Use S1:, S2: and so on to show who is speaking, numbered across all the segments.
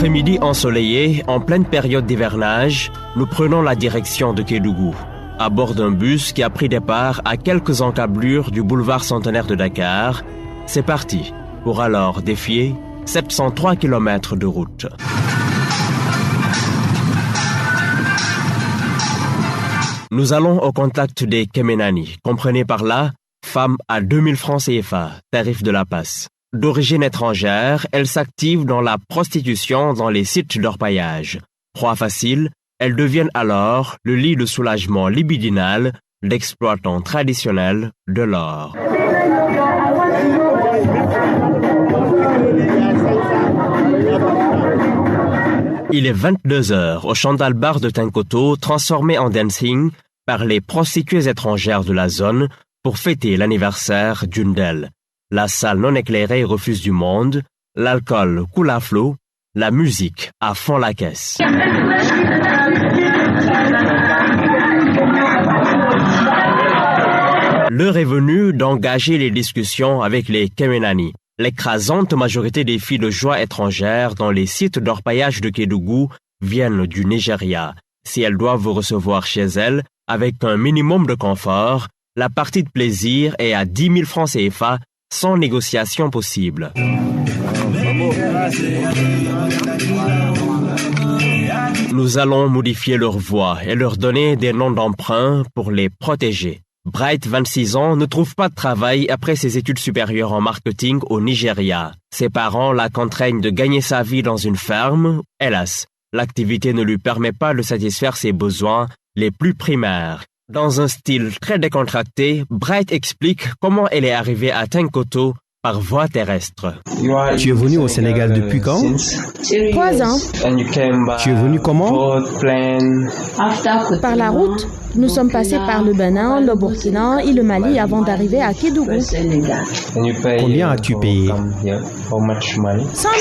S1: après-midi ensoleillé, en pleine période d'hivernage, nous prenons la direction de Kédougou, à bord d'un bus qui a pris départ à quelques encablures du boulevard centenaire de Dakar. C'est parti pour alors défier 703 km de route. Nous allons au contact des Kemenani, comprenez par là, femmes à 2000 francs CFA, tarif de la passe. D'origine étrangère, elles s'activent dans la prostitution dans les sites d'orpaillage. Proie facile, elles deviennent alors le lit de soulagement libidinal d'exploitants traditionnels de l'or. Il est 22h au Chandal Bar de Tinkoto, transformé en dancing par les prostituées étrangères de la zone pour fêter l'anniversaire d'une d'elles. La salle non éclairée refuse du monde, l'alcool coule à flot, la musique à fond la caisse. L'heure est venue d'engager les discussions avec les Kemenani. L'écrasante majorité des filles de joie étrangères dans les sites d'orpaillage de Kédougou viennent du Nigeria. Si elles doivent vous recevoir chez elles, avec un minimum de confort, la partie de plaisir est à 10 000 francs CFA sans négociation possible. Nous allons modifier leur voix et leur donner des noms d'emprunt pour les protéger. Bright, 26 ans, ne trouve pas de travail après ses études supérieures en marketing au Nigeria. Ses parents la contraignent de gagner sa vie dans une ferme. Hélas, l'activité ne lui permet pas de satisfaire ses besoins les plus primaires. Dans un style très décontracté, Bright explique comment elle est arrivée à Tinkoto par voie terrestre.
S2: Tu es venu au Sénégal depuis quand?
S3: 3 ans.
S2: Tu es venu comment?
S3: Par la route. Nous sommes passés par le Bénin, le Burkina et le Mali avant d'arriver à Kédougou.
S2: Combien as-tu payé?
S3: 100 000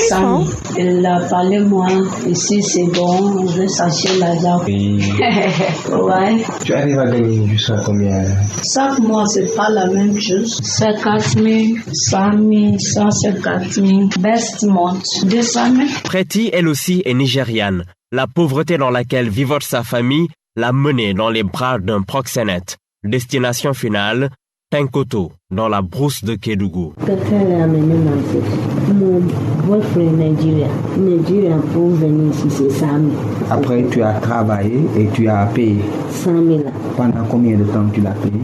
S3: francs.
S4: Il a parlé moi, ici c'est bon, je veux chercher l'argent. Ouais.
S5: Tu arrives à gagner jusqu'à combien?
S4: Chaque mois c'est pas la même chose. 50 000, 100 000, 150 000, best month, 200 000.
S1: Preti, elle aussi, est nigériane. La pauvreté dans laquelle vivote sa famille l'a menée dans les bras d'un proxénète. Destination finale, Tinkoto, dans la brousse de Kédougou.
S4: Quelqu'un l'a amené manger. Mon boyfriend Nigeria pour venir ici, c'est 100 000.
S5: Après, tu as travaillé et tu as payé.
S4: 100 000.
S5: Pendant combien de temps tu l'as payé?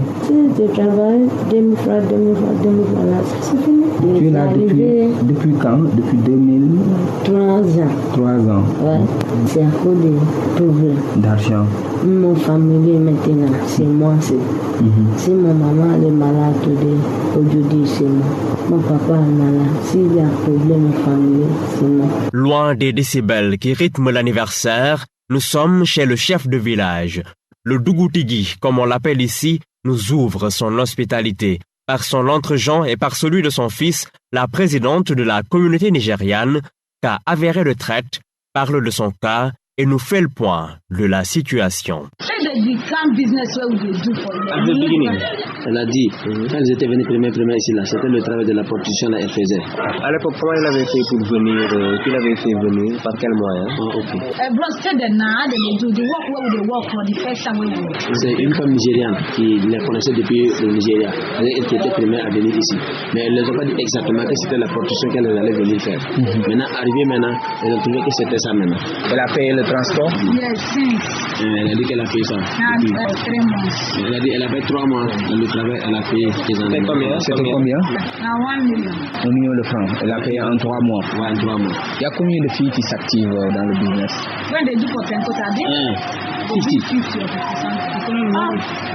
S4: Je travaille 2000 francs, là, c'est fini.
S5: Tu es là depuis quand? Depuis 2000?
S4: 3 ans.
S5: 3 ans.
S4: Ouais, c'est à cause de problème.
S5: D'argent.
S4: Mon famille maintenant, c'est moi. Si mon maman est malade aujourd'hui, c'est moi. Mon papa est malade. S'il y a un problème familial, c'est moi.
S1: Loin des décibels qui rythment l'anniversaire, nous sommes chez le chef de village. Le Dougoutigi, comme on l'appelle ici, nous ouvre son hospitalité. Par son entre-gens et par celui de son fils, la présidente de la communauté nigériane, qu'a avéré le traite, parle de son cas et nous fait le point de la situation.
S6: Elle a dit, quand ils étaient venus premier ici, là, c'était le travail de la prostitution qu'elle faisait.
S5: À l'époque, comment il avait fait pour venir? Qui l'avait fait venir? Par quel moyen?
S6: C'est une femme nigériane qui les connaissait depuis le Nigeria. Elle qui était première à venir ici. Mais elle ne les a pas dit exactement que c'était la prostitution qu'elle allait venir faire. Maintenant, arrivée maintenant, elle a trouvé que c'était ça maintenant.
S5: Elle a payé le transport?
S6: Elle a dit qu'elle a payé ça. Elle a dit qu'elle a fait 3 mois dans le travail, elle a payé.
S5: C'était combien? 1 million de francs. Elle a payé en 3 mois.
S6: Ouais, en 3 mois.
S5: Il y a combien de filles qui s'activent dans le business?
S6: 50.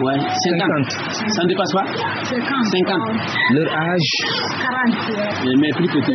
S6: Ouais, 50. Ça ne dépasse pas? 50.
S5: Leur âge?
S6: 40. Mais plus petit.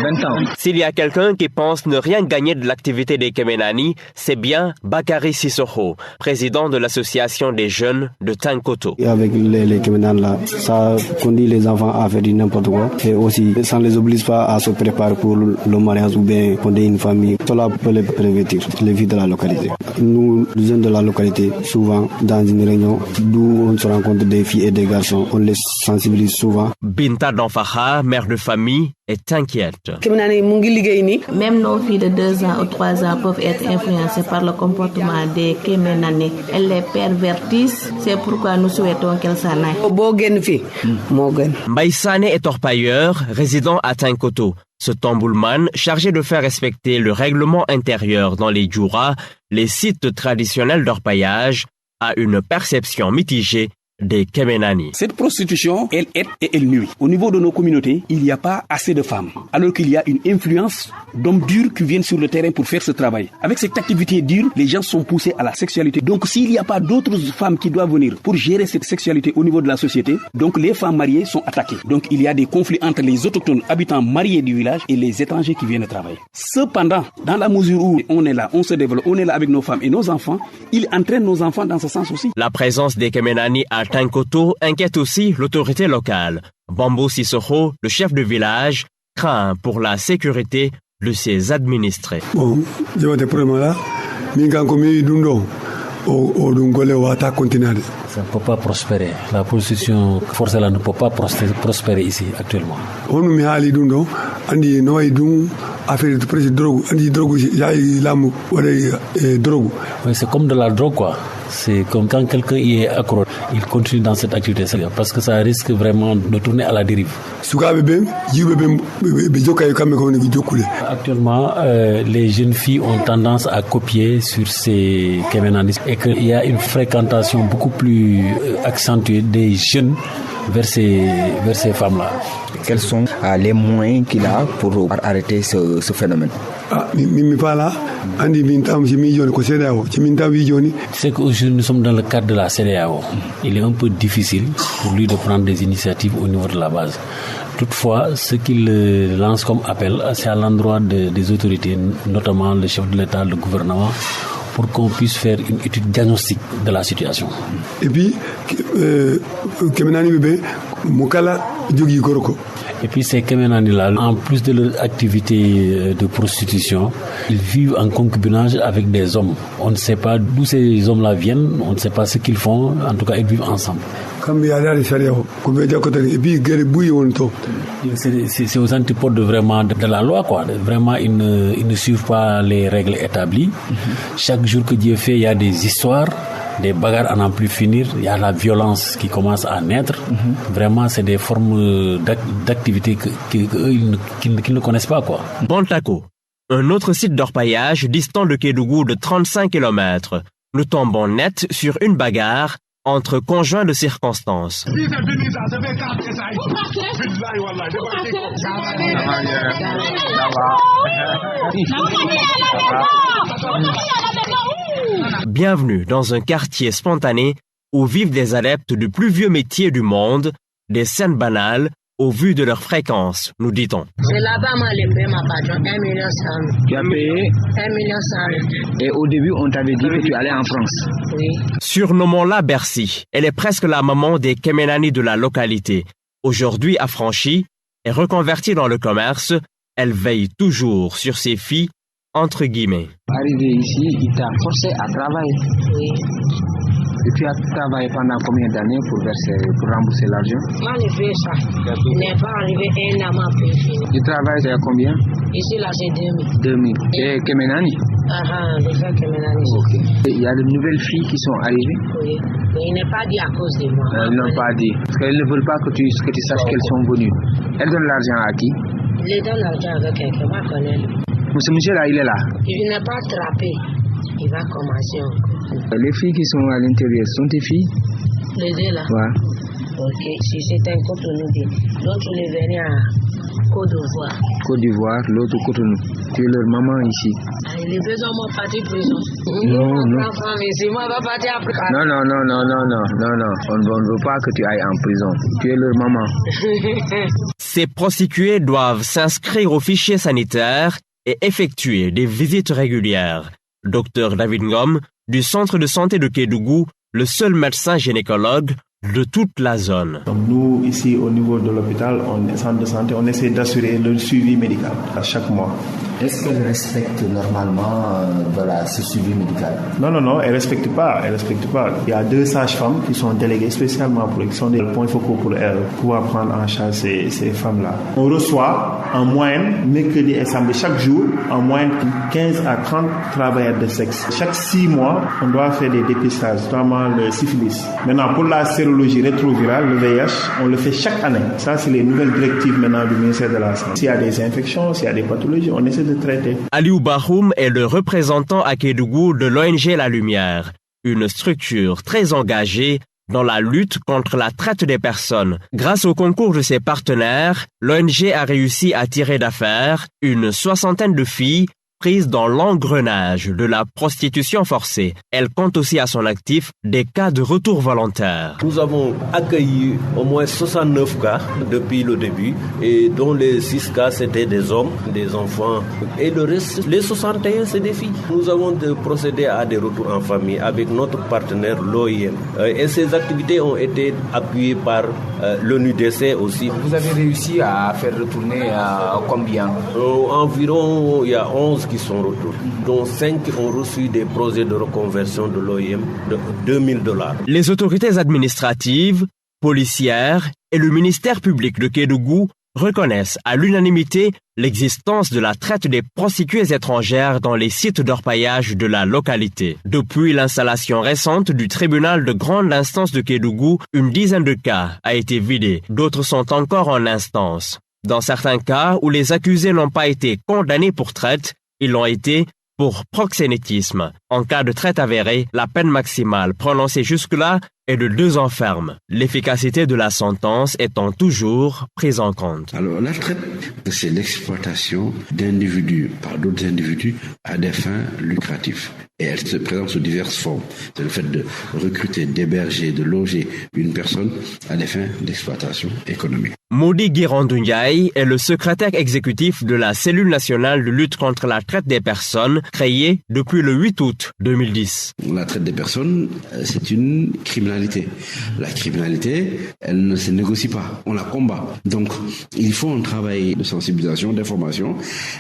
S5: 20 ans.
S1: S'il y a quelqu'un qui pense ne rien gagner de l'activité des Kemenani, c'est bien Bakary Sissoko, président de l'association des jeunes de Tinkoto.
S7: Et avec les Kemenani là, ça conduit les enfants à faire du n'importe quoi. Et aussi, ça ne les oblige pas à se préparer pour le mariage ou bien fonder une famille. Cela peut les prévenir, les vies de la localité. Nous, les jeunes de la localité, activités, souvent dans une réunion d'où on se rencontre des filles et des garçons. On les sensibilise souvent.
S1: Binta Danfaha, mère de famille, est inquiète.
S4: Même nos filles de 2 ans ou 3 ans peuvent être influencées par le comportement des Kemenani. Elles les pervertissent, c'est pourquoi nous souhaitons qu'elles s'en aillent.
S1: Mbaïsane est orpailleur, résident à Tinkoto. Ce tamboulman, chargé de faire respecter le règlement intérieur dans les djouras, les sites traditionnels d'orpaillage, a une perception mitigée des Kemenani.
S8: Cette prostitution, elle aide et elle nuit. Au niveau de nos communautés, il n'y a pas assez de femmes, alors qu'il y a une influence d'hommes durs qui viennent sur le terrain pour faire ce travail. Avec cette activité dure, les gens sont poussés à la sexualité. Donc s'il n'y a pas d'autres femmes qui doivent venir pour gérer cette sexualité au niveau de la société, donc les femmes mariées sont attaquées. Donc il y a des conflits entre les autochtones habitants mariés du village et les étrangers qui viennent travailler. Cependant, dans la mesure où on est là, on se développe, on est là avec nos femmes et nos enfants, il entraîne nos enfants dans ce sens aussi.
S1: La présence des Kemenani à Tinkoto inquiète aussi l'autorité locale. Bambo Sissoko, le chef de village, craint pour la sécurité de ses administrés.
S9: Bon, il y a des problèmes là. Ça ne peut pas prospérer. La prostitution forcée là ne peut pas prospérer ici actuellement. Oui, c'est comme de la drogue quoi. C'est comme quand quelqu'un y est accro, il continue dans cette activité parce que ça risque vraiment de tourner à la dérive. Actuellement, les jeunes filles ont tendance à copier sur ces Kemenani et qu'il y a une fréquentation beaucoup plus accentuée des jeunes vers ces femmes-là.
S5: Quels sont les moyens qu'il a pour arrêter ce phénomène?
S9: C'est qu'aujourd'hui nous sommes dans le cadre de la CEDEAO. Il est un peu difficile pour lui de prendre des initiatives au niveau de la base. Toutefois, ce qu'il lance comme appel, c'est à l'endroit des autorités, notamment le chef de l'État, le gouvernement, pour qu'on puisse faire une étude diagnostique de la situation. Et puis, ces Kemenani-là, en plus de leur activité de prostitution, ils vivent en concubinage avec des hommes. On ne sait pas d'où ces hommes-là viennent, on ne sait pas ce qu'ils font, en tout cas ils vivent ensemble. C'est aux antipodes de la loi, quoi. Vraiment, ils ne suivent pas les règles établies. Chaque jour que Dieu fait, il y a des histoires, des bagarres à n'en plus finir. Il y a la violence qui commence à naître. Vraiment, c'est des formes d'activité qu'ils ne connaissent pas, quoi.
S1: Bantako, un autre site d'orpaillage distant de Kédougou de 35 km. Nous tombons net sur une bagarre entre conjoints de circonstances. Bienvenue dans un quartier spontané où vivent des adeptes du plus vieux métier du monde, des scènes banales au vu de leur fréquence, nous dit-on.
S10: C'est là-bas, moi, ma patron, 1 million 100 000.
S5: Tu as payé
S10: 1 million 100 000.
S5: Et au début, on t'avait dit que tu allais en France.
S10: Oui.
S1: Surnommons-la Bercy. Elle est presque la maman des Kemenani de la localité. Aujourd'hui affranchie et reconvertie dans le commerce, elle veille toujours sur ses filles, entre guillemets.
S6: Arrivé ici, il t'a forcé à travailler.
S10: Oui.
S6: Et tu as travaillé pendant combien d'années pour rembourser l'argent?
S10: Moi, j'ai fait ça. Il n'est pas arrivé un an pour finir.
S6: Tu travailles à combien?
S10: Ici, là, c'est 2000.
S6: 2000. Et Kemenani?
S10: Les frères Kemenani.
S6: Ok. Il y a de nouvelles filles qui sont arrivées?
S10: Oui. Mais il n'est pas dit à cause de moi.
S6: Ils n'ont pas dit. Parce qu'elles ne veulent pas que tu saches qu'elles sont venues. Elles donnent l'argent à qui?
S10: Ils les donnent l'argent avec quelqu'un. Moi, je connais.
S6: Ce monsieur-là, il est là.
S10: Il n'est pas attrapé. Il va commencer encore.
S6: Les filles qui sont à l'intérieur sont tes filles?
S10: Les deux là?
S6: Ouais.
S10: Ok, si c'est un Cotonou, l'autre il est venu à Côte d'Ivoire.
S6: Côte d'Ivoire, l'autre Cotonou. Tu es leur maman ici?
S10: Il est besoin de partir prison.
S6: Non.
S10: Moi, va partir après.
S6: Non. On ne veut pas que tu ailles en prison. Tu es leur maman.
S1: Ces prostituées doivent s'inscrire au fichier sanitaire et effectuer des visites régulières. Dr David Ngom, du centre de santé de Kédougou, le seul médecin gynécologue de toute la zone.
S11: Nous, ici, au niveau de l'hôpital, centre de santé, on essaie d'assurer le suivi médical à chaque mois. Est-ce qu'elle respecte normalement ce suivi médical?
S12: Non, elle ne respecte pas. Il y a 2 sages-femmes qui sont déléguées spécialement qui sont des points focaux pour pouvoir prendre en charge ces femmes-là. On reçoit en moyenne, mercredi et samedi, chaque jour, en moyenne 15 à 30 travailleurs de sexe. Chaque 6 mois, on doit faire des dépistages, notamment le syphilis. Maintenant, pour la sérologie rétrovirale, le VIH, on le fait chaque année. Ça, c'est les nouvelles directives maintenant du ministère de la Santé. S'il y a des infections, s'il y a des pathologies, on essaie de traiter.
S1: Aliou Bahoum est le représentant à Kédougou de l'ONG La Lumière, une structure très engagée dans la lutte contre la traite des personnes. Grâce au concours de ses partenaires, l'ONG a réussi à tirer d'affaire une 60aine de filles prises dans l'engrenage de la prostitution forcée. Elle compte aussi à son actif des cas de retour volontaire.
S13: Nous avons accueilli au moins 69 cas depuis le début, et dont les 6 cas c'était des hommes, des enfants, et le reste, les 61 c'est des filles. Nous avons procédé à des retours en famille avec notre partenaire l'OIM, et ces activités ont été appuyées par l'ONUDC aussi.
S11: Vous avez réussi à faire retourner à combien?
S13: Environ, il y a 11 qui sont retournés, dont 5 ont reçu des projets de reconversion de l'OIM de $2000.
S1: Les autorités administratives, policières et le ministère public de Kédougou reconnaissent à l'unanimité l'existence de la traite des prostituées étrangères dans les sites d'orpaillage de la localité. Depuis l'installation récente du tribunal de grande instance de Kédougou, une dizaine de cas a été vidée, d'autres sont encore en instance. Dans certains cas où les accusés n'ont pas été condamnés pour traite, ils l'ont été pour proxénétisme. En cas de traite avérée, la peine maximale prononcée jusque-là est de 2 ans ferme. L'efficacité de la sentence étant toujours prise en compte.
S14: Alors la traite, c'est l'exploitation d'individus par d'autres individus à des fins lucratives. Et elle se présente sous diverses formes. C'est le fait de recruter, d'héberger, de loger une personne à des fins d'exploitation économique.
S1: Modi Girandounyai est le secrétaire exécutif de la cellule nationale de lutte contre la traite des personnes, créée depuis le 8 août 2010.
S14: La traite des personnes, c'est une criminalité. La criminalité, elle ne se négocie pas, on la combat. Donc, il faut un travail de sensibilisation, d'information,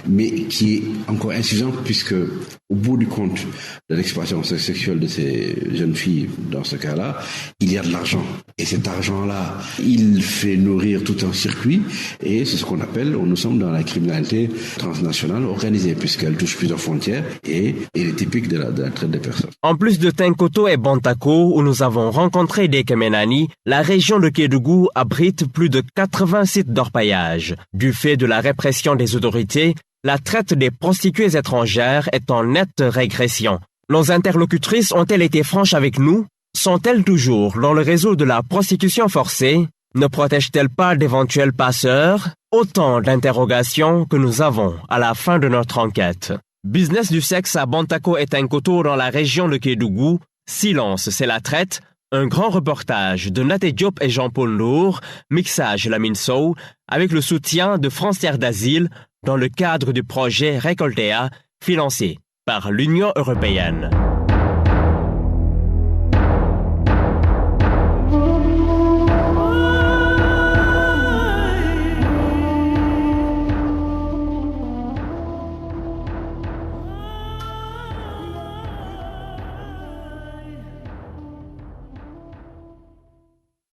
S14: mais qui est encore insuffisant puisque, au bout du compte de l'exploitation sexuelle de ces jeunes filles, dans ce cas-là, il y a de l'argent. Et cet argent-là, il fait nourrir tout un circuit, et c'est ce qu'on appelle, nous sommes dans la criminalité transnationale organisée, puisqu'elle touche plusieurs frontières, et elle est typique de la traite des personnes.
S1: En plus de Tenkoto et Bantako, où nous avons rencontré des Kemenani, la région de Kédougou abrite plus de 80 sites d'orpaillage. Du fait de la répression des autorités, la traite des prostituées étrangères est en nette régression. Nos interlocutrices ont-elles été franches avec nous? Sont-elles toujours dans le réseau de la prostitution forcée? Ne protègent-elles pas d'éventuels passeurs? Autant d'interrogations que nous avons à la fin de notre enquête. Business du sexe à Bantako et Tenkoto dans la région de Kédougou. Silence, c'est la traite. Un grand reportage de Naté Diop et Jean-Paul Nour, mixage Lamine Sow, avec le soutien de France Terre d'Asile dans le cadre du projet Récoltea, financé par l'Union européenne.